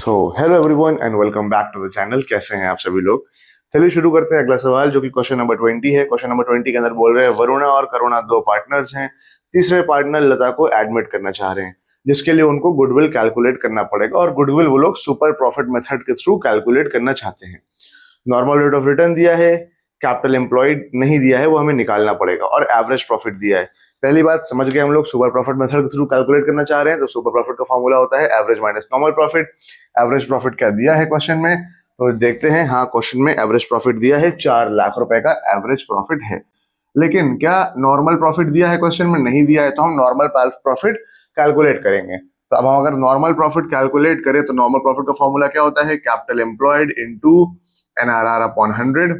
So hello everyone and welcome back to the channel. कैसे हैं आप सभी लोग। चलिए शुरू करते हैं अगला सवाल, जो कि क्वेश्चन नंबर 20 है। क्वेश्चन नंबर 20 के अंदर बोल रहे हैं वरुणा और करुणा दो पार्टनर्स हैं। तीसरे पार्टनर लता को एडमिट करना चाह रहे हैं, जिसके लिए उनको गुडविल कैलकुलेट करना पड़ेगा और गुडविल वो लोग सुपर प्रॉफिट मेथड के थ्रू कैलकुलेट करना चाहते हैं। नॉर्मल रेट ऑफ रिटर्न दिया है, कैपिटल एम्प्लॉयड नहीं दिया है, वो हमें निकालना पड़ेगा, और एवरेज प्रॉफिट दिया है। पहली बात समझ गए हम लोग, सुपर प्रॉफिट मेथड के थ्रू कैलकुलेट करना चाह रहे हैं तो सुपर प्रॉफिट का फॉर्मूला होता है average minus normal profit. Average profit क्या दिया है क्वेश्चन में, तो देखते हैं। हाँ, क्वेश्चन में एवरेज प्रॉफिट दिया है, 4 लाख रुपए का एवरेज प्रॉफिट है। लेकिन क्या नॉर्मल प्रॉफिट दिया है क्वेश्चन में, नहीं दिया है, तो हम नॉर्मल प्रॉफिट कैलकुलेट करेंगे। तो अब हम अगर नॉर्मल प्रॉफिट कैलकुलेट करें तो नॉर्मल प्रॉफिट का फॉर्मूला क्या होता है, capital employed into NRR upon 100।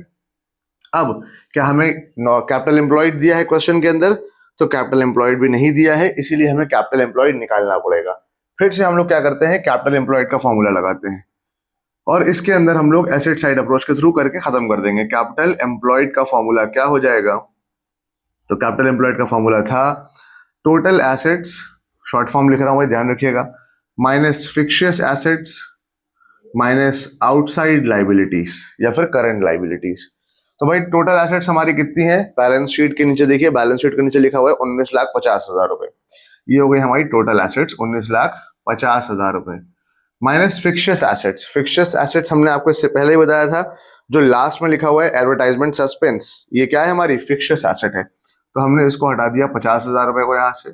अब क्या हमें कैपिटल एम्प्लॉयड दिया है क्वेश्चन के अंदर, तो कैपिटल एम्प्लॉयड भी नहीं दिया है, इसीलिए हमें कैपिटल एम्प्लॉयड निकालना पड़ेगा। फिर से हम लोग क्या करते हैं, कैपिटल एम्प्लॉयड का फॉर्मूला लगाते हैं और इसके अंदर हम लोग एसेट साइड अप्रोच के थ्रू करके खत्म कर देंगे। कैपिटल एम्प्लॉयड का फॉर्मूला क्या हो जाएगा, तो कैपिटल एम्प्लॉयड का फॉर्मूला था टोटल एसेट्स, शॉर्ट फॉर्म लिख रहा हूं भाई ध्यान रखिएगा, minus fictitious assets minus outside liabilities या फिर करंट लाइबिलिटीज। तो भाई टोटल एसेट्स हमारी कितनी है, बैलेंस शीट के नीचे देखिए, बैलेंस शीट के नीचे लिखा हुआ है 19,50,000 रुपए। ये हो गई हमारी टोटल एसेट्स 19,50,000 रुपए minus fictitious assets. Fictitious assets हमने आपको इससे पहले ही बताया था, जो लास्ट में लिखा हुआ है एडवर्टाइजमेंट सस्पेंस, ये क्या है, हमारी फिक्शियस एसेट है, तो हमने इसको हटा दिया 50,000 रुपए को यहाँ से।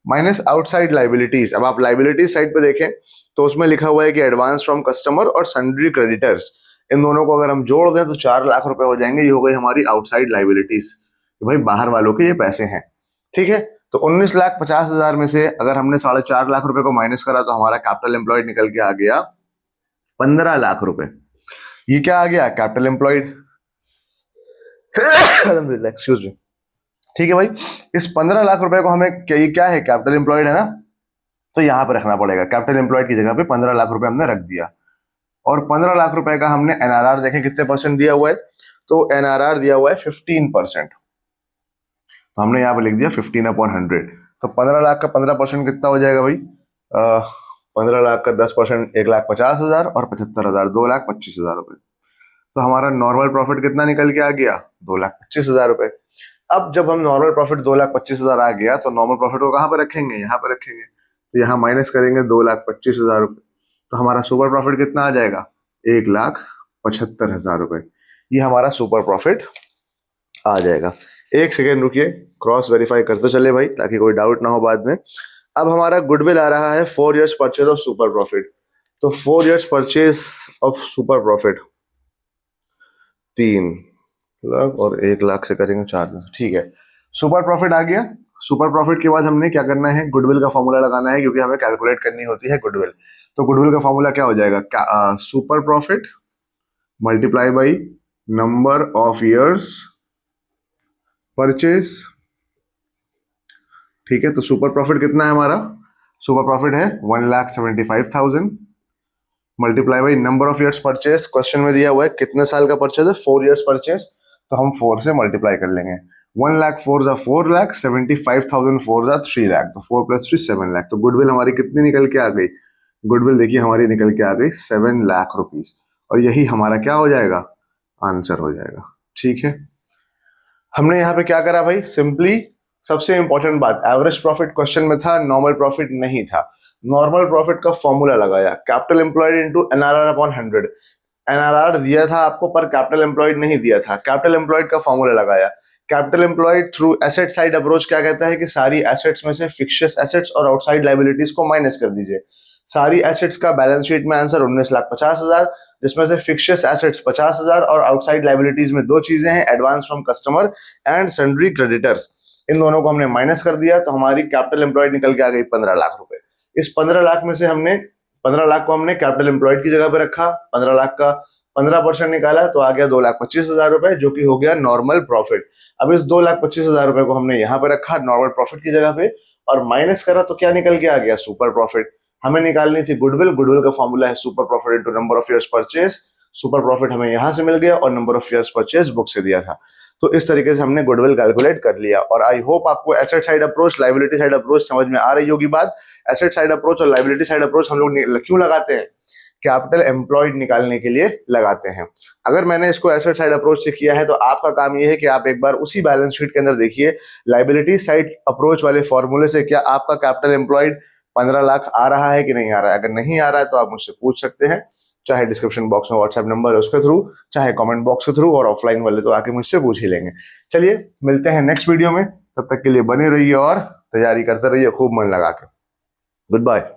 Minus outside liabilities. अब आप लाइबिलिटीज साइड पे देखें तो उसमें लिखा हुआ है कि एडवांस फ्रॉम कस्टमर और सन्ड्री क्रेडिटर्स, इन दोनों को अगर हम जोड़ दें तो 4 लाख रुपए हो जाएंगे। ये हो गई हमारी आउटसाइड लाइबिलिटीज, भाई बाहर वालों के ये पैसे हैं। ठीक है, तो 19,50,000 में से अगर हमने 4.5 लाख रुपए को माइनस करा तो हमारा कैपिटल एम्प्लॉयड निकल के आ गया 15 लाख रुपए। ये क्या आ गया, कैपिटल एम्प्लॉयड। Excuse me. ठीक है भाई, इस 15 लाख रुपए को हमें ये क्या है, कैपिटल एम्प्लॉयड है ना, तो यहां पे रखना पड़ेगा। कैपिटल एम्प्लॉयड की जगह पे 15 लाख रुपए हमने रख दिया, और 15 लाख रुपए का हमने NRR देखें कितने परसेंट दिया हुआ है, तो NRR दिया हुआ है 15%, तो हमने यहाँ पे लिख दिया 15/100। तो 15 लाख का 15% कितना हो जाएगा भाई, 15 लाख का 10% 1,50,000 और 75,000 2,25,000 रुपए। तो हमारा नॉर्मल प्रॉफिट कितना निकल के आ गया, 2,25,000 रुपए। अब जब हम नॉर्मल प्रॉफिट 2,25,000 आ गया तो नॉर्मल प्रॉफिट को कहां पर रखेंगे, यहाँ पर रखेंगे, तो यहाँ माइनस करेंगे 2,25,000 रुपए, तो हमारा सुपर प्रॉफिट कितना आ जाएगा, 1,75,000 रुपए। ये हमारा सुपर प्रॉफिट आ जाएगा। एक सेकेंड रुकिए, क्रॉस वेरीफाई करते चले भाई, ताकि कोई डाउट ना हो बाद में। अब हमारा गुडविल आ रहा है 4 years purchase of super profit, तो 4 years purchase of super profit 3 lakh और 1 लाख से करेंगे 4 लाख। ठीक है, सुपर प्रॉफिट आ गया। सुपर प्रॉफिट के बाद हमने क्या करना है, गुडविल का फॉर्मूला लगाना है, क्योंकि हमें कैलकुलेट करनी होती है गुडविल। तो गुडविल का फॉर्मूला क्या हो जाएगा, super profit multiply by number of years purchase. ठीक है, तो सुपर प्रॉफिट कितना है हमारा, सुपर प्रॉफिट है 1,75,000 multiply by number of years purchase. Question में दिया हुआ है कितने साल का परचेज है, 4 इयर्स परचेज, तो हम 4 से मल्टीप्लाई कर लेंगे। 1 लाख 4 जा 4 लाख, 75,000 4 जा 3 लाख, तो 4 + 3 7 लाख। तो गुडविल हमारी कितनी निकल के आ गई, गुडविल देखिए हमारी निकल के आ गई 7 लाख रुपीज, और यही हमारा क्या हो जाएगा, आंसर हो जाएगा। ठीक है, हमने यहाँ पे क्या करा भाई, सिंपली सबसे इंपॉर्टेंट बात, एवरेज प्रॉफिट क्वेश्चन में था, नॉर्मल प्रॉफिट नहीं था। नॉर्मल प्रॉफिट का फॉर्मूला लगाया, capital employed into NRR upon 100। NRR दिया था आपको पर कैपिटल एम्प्लॉयड नहीं दिया था, कैपिटल एम्प्लॉयड का फॉर्मूला लगाया। Capital employed through asset side approach क्या कहता है कि सारी एसेट्स में से फिक्शियस एसेट्स और आउटसाइड लाइबिलिटीज को माइनस कर दीजिए। सारी एसेट्स का बैलेंस शीट में आंसर 19,50,000, जिसमें से फिक्शियस एसेट्स 50,000 और आउटसाइड लाइबिलिटीज में 2 चीजें हैं, advance from customer and sundry creditors. इन दोनों को हमने माइनस कर दिया, तो हमारी कैपिटल एम्प्लॉयड निकल के आ गई 15 लाख रुपए। इस 15 लाख में से हमने 15 लाख को हमने कैपिटल एम्प्लॉयड की जगह पे रखा, 15 लाख का 15% निकाला तो आ गया 2,25,000 रुपए, जो कि हो गया नॉर्मल प्रॉफिट। अब इस 2,25,000 रुपए को हमने यहाँ पे रखा नॉर्मल प्रॉफिट की जगह पे, और माइनस करा तो क्या निकल के आ गया, सुपर प्रॉफिट। हमें निकालनी थी गुडविल, गुडविल का फॉर्मूला है super profit into number of years purchase. Super profit हमें यहां से मिल गया और number of years purchase book से दिया था। तो इस तरीके से हमने गुडविल कैलकुलेट कर लिया, और आई होप आपको asset side approach liability side approach समझ में आ रही होगी बात। एसेट साइड अप्रोच और लाइबिलिटी साइड अप्रोच हम लोग क्यों लगाते हैं, कैपिटल एम्प्लॉयड निकालने के लिए लगाते हैं। अगर मैंने इसको एसेट साइड अप्रोच से किया है तो आपका काम ये है कि आप एक बार उसी बैलेंस शीट के अंदर देखिए लाइबिलिटी साइड अप्रोच वाले फॉर्मूले से क्या आपका कैपिटल एम्प्लॉयड 15 लाख आ रहा है कि नहीं आ रहा है। अगर नहीं आ रहा है तो आप मुझसे पूछ सकते हैं, चाहे डिस्क्रिप्शन बॉक्स में व्हाट्सएप नंबर है उसके थ्रू, चाहे कमेंट बॉक्स के थ्रू, और ऑफलाइन वाले तो आके मुझसे पूछ ही लेंगे। चलिए मिलते हैं नेक्स्ट वीडियो में, तब तक के लिए बने रहिए और तैयारी करते रहिए खूब मन लगा के। Good bye.